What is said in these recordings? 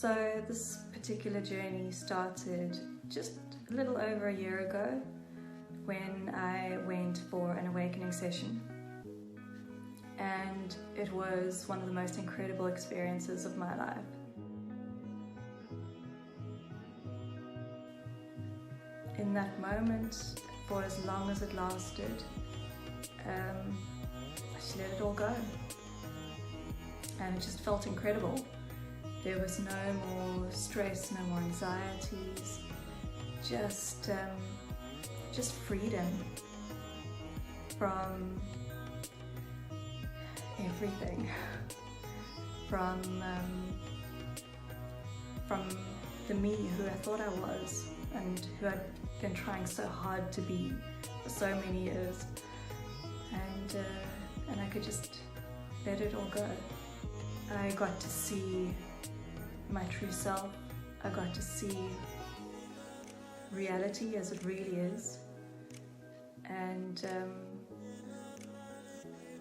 So this particular journey started just a little over a year ago when I went for an awakening session. And it was one of the most incredible experiences of my life. In that moment, for as long as it lasted, I just let it all go. And it just felt incredible. There was no more stress, no more anxieties, just freedom from everything, from the me who I thought I was and who I'd been trying so hard to be for so many years, and I could just let it all go. I got to see my true self. I got to see reality as it really is, and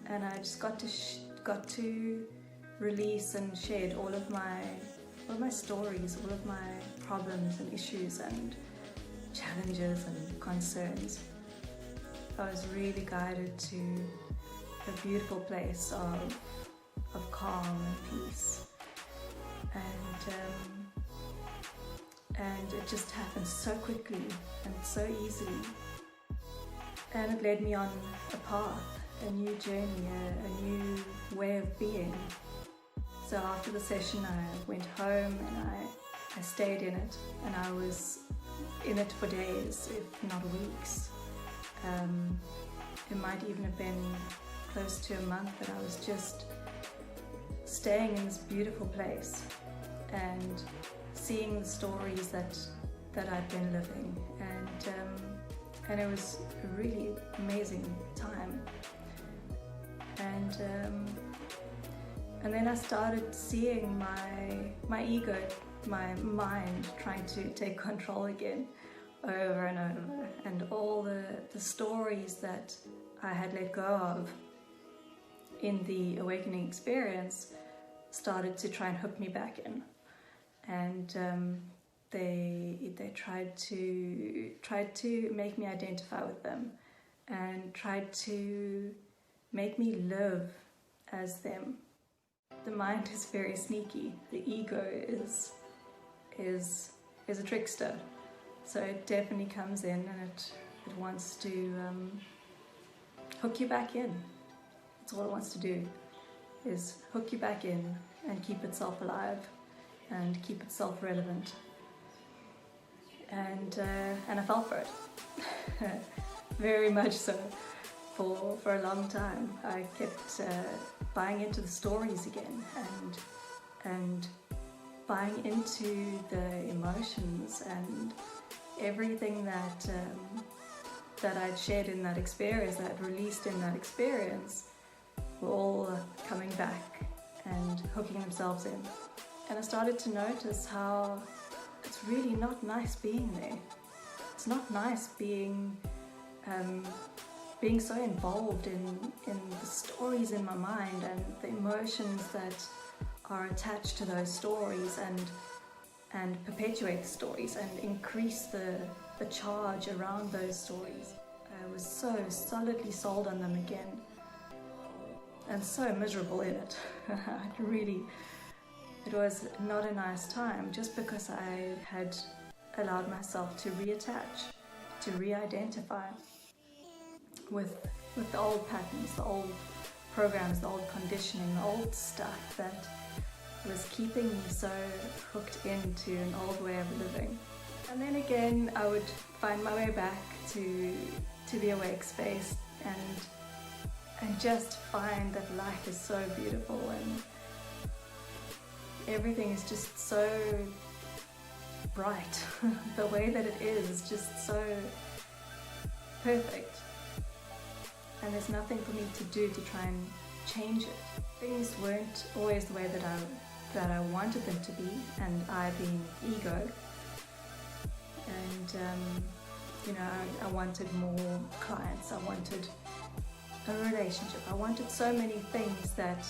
I just got to release and shed all of my stories, all of my problems and issues and challenges and concerns. I was really guided to a beautiful place of calm and peace, and it just happened so quickly and so easily, and it led me on a path, a new journey, a new way of being. So after the session I went home and I stayed in it, and I was in it for days, if not weeks. It might even have been close to a month that I was just staying in this beautiful place and seeing the stories that I'd been living, and it was a really amazing time. And then I started seeing my ego, my mind trying to take control again, over and over, and all the stories that I had let go of in the awakening experience started to try and hook me back in, and they tried to make me identify with them and tried to make me live as them. The mind is very sneaky. The ego is a trickster, so it definitely comes in and it wants to hook you back in. That's all it wants to do, is hook you back in and keep itself alive and keep itself relevant. And I fell for it, very much so. For a long time, I kept buying into the stories again and buying into the emotions and everything that I'd shared in that experience, that I'd released in that experience, were all coming back and hooking themselves in. And I started to notice how it's really not nice being there. It's not nice being so involved in the stories in my mind and the emotions that are attached to those stories, and perpetuate the stories and increase the charge around those stories. I was so solidly sold on them again, and so miserable in it. It was not a nice time, just because I had allowed myself to reattach, to re-identify with the old patterns, the old programs, the old conditioning, the old stuff that was keeping me so hooked into an old way of living. And then again, I would find my way back to the awake space and just find that life is so beautiful and everything is just so bright. The way that it is just so perfect. And there's nothing for me to do to try and change it. Things weren't always the way that I wanted them to be, and I being ego. And I wanted more clients, I wanted a relationship, I wanted so many things that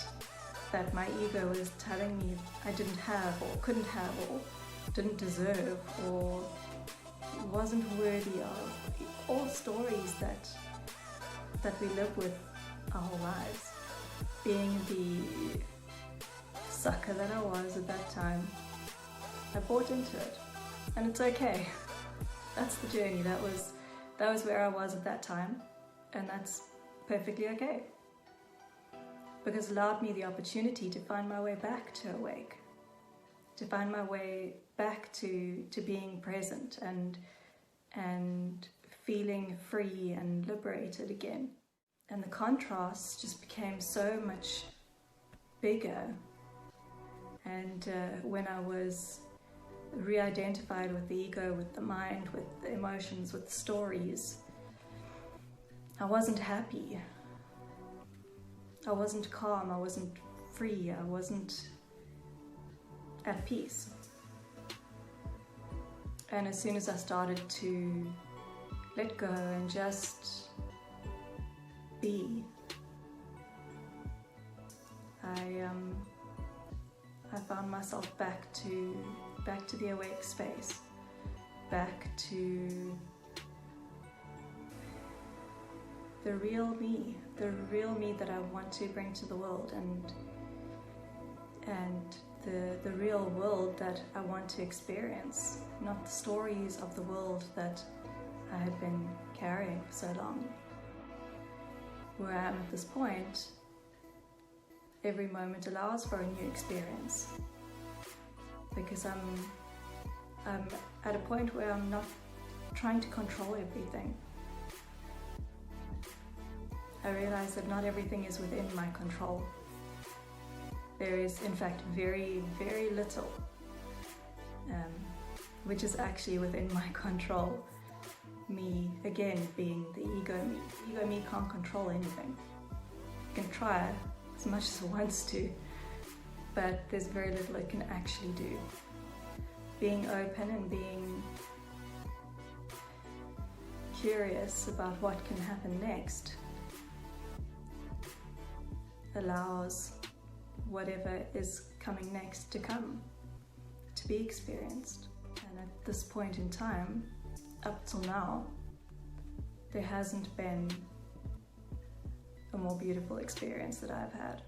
that my ego was telling me I didn't have or couldn't have or didn't deserve or wasn't worthy of. All stories that we live with our whole lives. Being the sucker that I was at that time, I bought into it, and it's okay. That's the journey. That was where I was at that time, and that's perfectly okay, because it allowed me the opportunity to find my way back to awake, to find my way back to being present and feeling free and liberated again. And the contrast just became so much bigger. And when I was re-identified with the ego, with the mind, with the emotions, with the stories, I wasn't happy. I wasn't calm, I wasn't free, I wasn't at peace. And as soon as I started to let go and just be, I found myself back to the awake space, back to the real me that I want to bring to the world, and the real world that I want to experience, not the stories of the world that I had been carrying for so long. Where I am at this point, every moment allows for a new experience, because I'm at a point where I'm not trying to control everything. I realize that not everything is within my control. There is, in fact, very, very little, which is actually within my control. Me, again, being the ego me. The ego me can't control anything. It can try as much as it wants to, but there's very little it can actually do. Being open and being curious about what can happen next allows whatever is coming next to come, to be experienced. And at this point in time, up till now, there hasn't been a more beautiful experience that I've had.